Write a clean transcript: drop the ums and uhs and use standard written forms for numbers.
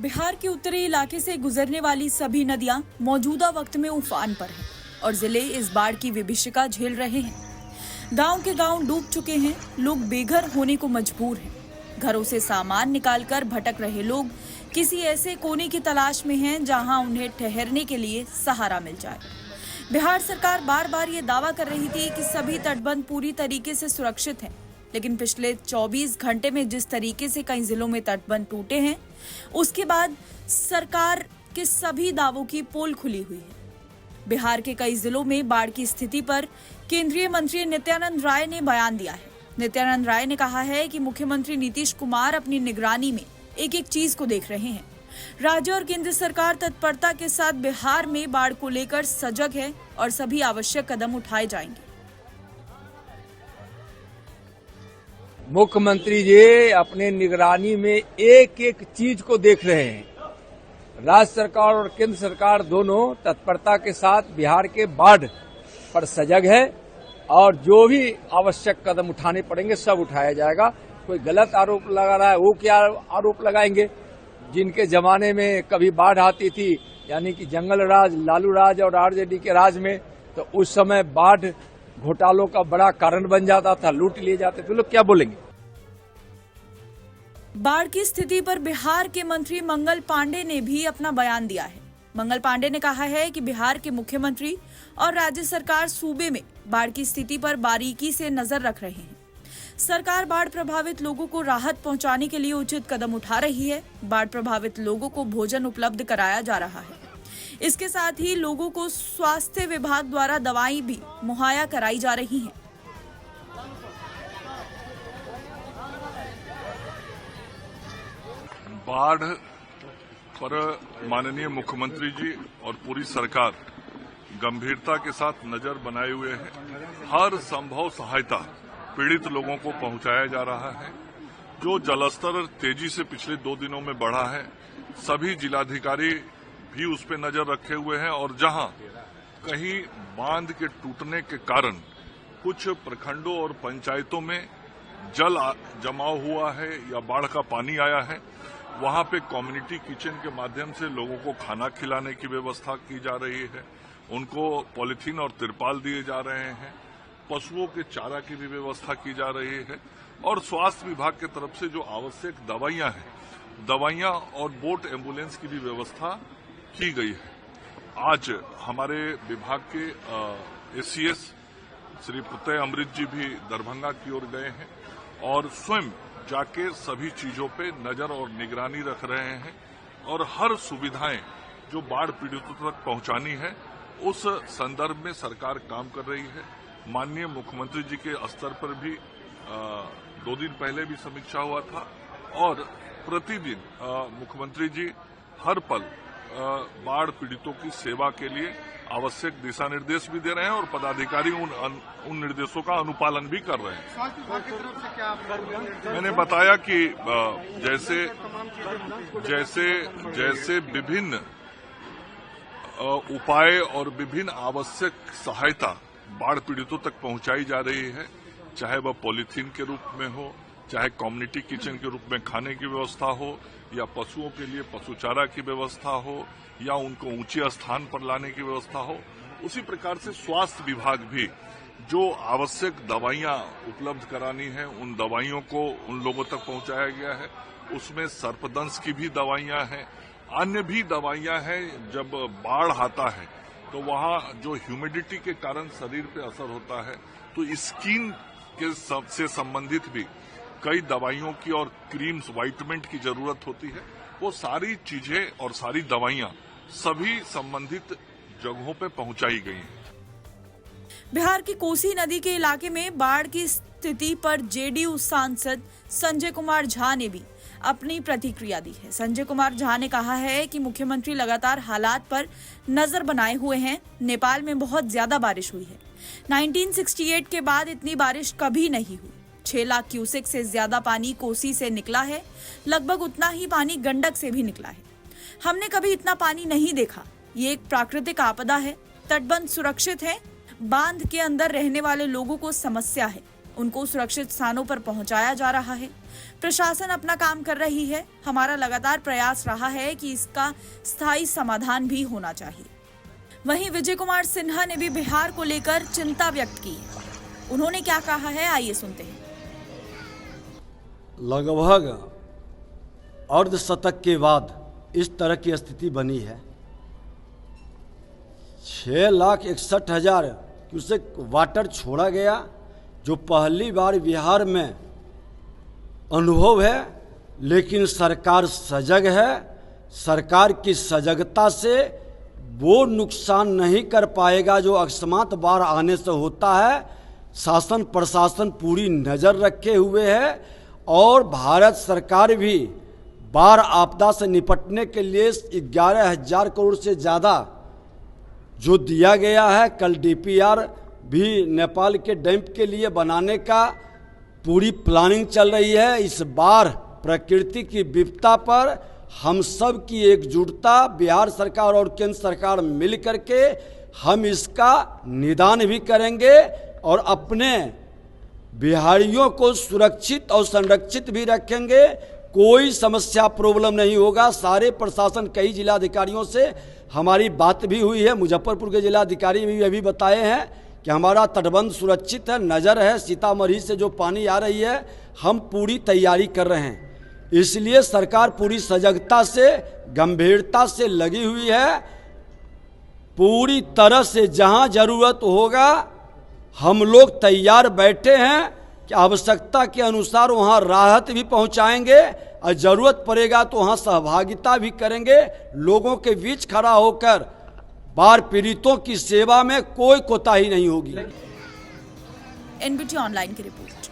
बिहार के उत्तरी इलाके से गुजरने वाली सभी नदियां मौजूदा वक्त में उफान पर हैं और जिले इस बाढ़ की विभीषिका झेल रहे हैं। गांव के गांव डूब चुके हैं, लोग बेघर होने को मजबूर हैं। घरों से सामान निकालकर भटक रहे लोग किसी ऐसे कोने की तलाश में हैं जहां उन्हें ठहरने के लिए सहारा मिल जाए। बिहार सरकार बार बार ये दावा कर रही थी कि सभी तटबंध पूरी तरीके से सुरक्षित हैं, लेकिन पिछले 24 घंटे में जिस तरीके से कई जिलों में तटबंध टूटे हैं, उसके बाद सरकार के सभी दावों की पोल खुली हुई है। बिहार के कई जिलों में बाढ़ की स्थिति पर केंद्रीय मंत्री नित्यानंद राय ने बयान दिया है। नित्यानंद राय ने कहा है कि मुख्यमंत्री नीतीश कुमार अपनी निगरानी में एक एक चीज को देख रहे हैं। राज्य और केंद्र सरकार तत्परता के साथ बिहार में बाढ़ को लेकर सजग है और सभी आवश्यक कदम उठाए जाएंगे। मुख्यमंत्री जी अपने निगरानी में एक एक चीज को देख रहे हैं। राज्य सरकार और केंद्र सरकार दोनों तत्परता के साथ बिहार के बाढ़ पर सजग है और जो भी आवश्यक कदम उठाने पड़ेंगे सब उठाया जाएगा। कोई गलत आरोप लगा रहा है, वो क्या आरोप लगाएंगे? जिनके जमाने में कभी बाढ़ आती थी, यानी कि जंगल राज, लालू राज और आरजेडी के राज में, तो उस समय बाढ़ घोटालों का बड़ा कारण बन जाता था, लूट लिए जाते थे। लोग क्या बोलेंगे? बाढ़ की स्थिति पर बिहार के मंत्री मंगल पांडे ने भी अपना बयान दिया है। मंगल पांडे ने कहा है कि बिहार के मुख्यमंत्री और राज्य सरकार सूबे में बाढ़ की स्थिति पर बारीकी से नजर रख रहे हैं। सरकार बाढ़ प्रभावित लोगों को राहत पहुंचाने के लिए उचित कदम उठा रही है। बाढ़ प्रभावित लोगों को भोजन उपलब्ध कराया जा रहा है। इसके साथ ही लोगों को स्वास्थ्य विभाग द्वारा दवाएं भी मुहैया कराई जा रही हैं। बाढ़ पर माननीय मुख्यमंत्री जी और पूरी सरकार गंभीरता के साथ नजर बनाए हुए है। हर संभव सहायता पीड़ित लोगों को पहुंचाया जा रहा है। जो जलस्तर तेजी से पिछले 2 दिनों में बढ़ा है, सभी जिलाधिकारी भी उस पर नजर रखे हुए हैं और जहां कहीं बांध के टूटने के कारण कुछ प्रखंडों और पंचायतों में जल जमाव हुआ है या बाढ़ का पानी आया है, वहां पे कम्युनिटी किचन के माध्यम से लोगों को खाना खिलाने की व्यवस्था की जा रही है। उनको पॉलिथीन और तिरपाल दिए जा रहे हैं। पशुओं के चारा की भी व्यवस्था की जा रही है और स्वास्थ्य विभाग की तरफ से जो आवश्यक दवाइयां हैं, दवाइयां और बोट एम्बुलेंस की भी व्यवस्था की गई है। आज हमारे विभाग के एससीएस श्री प्रत्यय अमृत जी भी दरभंगा की ओर गए हैं और स्वयं जाके सभी चीजों पे नजर और निगरानी रख रहे हैं और हर सुविधाएं जो बाढ़ पीड़ितों तक पहुंचानी है, उस संदर्भ में सरकार काम कर रही है। माननीय मुख्यमंत्री जी के स्तर पर भी 2 दिन पहले भी समीक्षा हुआ था और प्रतिदिन मुख्यमंत्री जी हर पल बाढ़ पीड़ितों की सेवा के लिए आवश्यक दिशा निर्देश भी दे रहे हैं और पदाधिकारी उन निर्देशों का अनुपालन भी कर रहे हैं। स्वास्थ्य विभाग की तरफ से क्या मैंने बताया कि जैसे विभिन्न उपाय और विभिन्न आवश्यक सहायता बाढ़ पीड़ितों तक पहुंचाई जा रही है, चाहे वह पॉलीथीन के रूप में हो, चाहे कम्युनिटी किचन के रूप में खाने की व्यवस्था हो, या पशुओं के लिए पशु चारा की व्यवस्था हो, या उनको ऊंचे स्थान पर लाने की व्यवस्था हो, उसी प्रकार से स्वास्थ्य विभाग भी जो आवश्यक दवाइयां उपलब्ध करानी है, उन दवाइयों को उन लोगों तक पहुंचाया गया है। उसमें सर्पदंश की भी दवाइयां हैं, अन्य भी दवाइयां हैं। जब बाढ़ आता है तो वहां जो ह्यूमिडिटी के कारण शरीर पे असर होता है, तो स्किन के से संबंधित भी कई दवाइयों की और क्रीम्स, वाइटमेंट की जरूरत होती है। वो सारी चीजें और सारी दवाइयां सभी संबंधित जगहों पे पहुंचाई गई हैं। बिहार की कोसी नदी के इलाके में बाढ़ की स्थिति पर जेडीयू सांसद संजय कुमार झा ने भी अपनी प्रतिक्रिया दी है। संजय कुमार झा ने कहा है कि मुख्यमंत्री लगातार हालात पर नजर बनाए हुए हैं। नेपाल में बहुत ज्यादा बारिश हुई है। 1968 के बाद इतनी बारिश कभी नहीं हुई। 6 लाख क्यूसेक से ज्यादा पानी कोसी से निकला है। लगभग उतना ही पानी गंडक से भी निकला है। हमने कभी इतना पानी नहीं देखा। ये एक प्राकृतिक आपदा है। तटबंध सुरक्षित है। बांध के अंदर रहने वाले लोगों को समस्या है। उनको सुरक्षित स्थानों पर पहुंचाया जा रहा है। प्रशासन अपना काम कर रही है। हमारा लगातार प्रयास रहा है कि इसका स्थायी समाधान भी होना चाहिए। वहीं विजय कुमार सिन्हा ने भी बिहार को लेकर चिंता व्यक्त की है। उन्होंने क्या कहा है, आइए सुनते हैं। लगभग अर्धशतक के बाद इस तरह की स्थिति बनी है। 6,61,000 क्यूसेक वाटर छोड़ा गया, जो पहली बार बिहार में अनुभव है। लेकिन सरकार सजग है। सरकार की सजगता से वो नुकसान नहीं कर पाएगा जो अकस्मात बाढ़ आने से होता है। शासन प्रशासन पूरी नज़र रखे हुए है और भारत सरकार भी बाढ़ आपदा से निपटने के लिए 11,000 करोड़ से ज़्यादा जो दिया गया है। कल डीपीआर भी नेपाल के डैम के लिए बनाने का पूरी प्लानिंग चल रही है। इस बार प्रकृति की विपदा पर हम सब की एकजुटता, बिहार सरकार और केंद्र सरकार मिल करके हम इसका निदान भी करेंगे और अपने बिहारियों को सुरक्षित और संरक्षित भी रखेंगे। कोई समस्या प्रॉब्लम नहीं होगा। सारे प्रशासन, कई जिलाधिकारियों से हमारी बात भी हुई है। मुजफ्फरपुर के जिलाधिकारी भी अभी बताए हैं कि हमारा तटबंध सुरक्षित है, नज़र है। सीतामढ़ी से जो पानी आ रही है, हम पूरी तैयारी कर रहे हैं। इसलिए सरकार पूरी सजगता से, गंभीरता से लगी हुई है। पूरी तरह से जहां जरूरत होगा हम लोग तैयार बैठे हैं कि आवश्यकता के अनुसार वहां राहत भी पहुंचाएंगे और ज़रूरत पड़ेगा तो वहां सहभागिता भी करेंगे। लोगों के बीच खड़ा होकर बाढ़ पीड़ितों की सेवा में कोई कोताही नहीं होगी। एनबीटी ऑनलाइन की रिपोर्ट।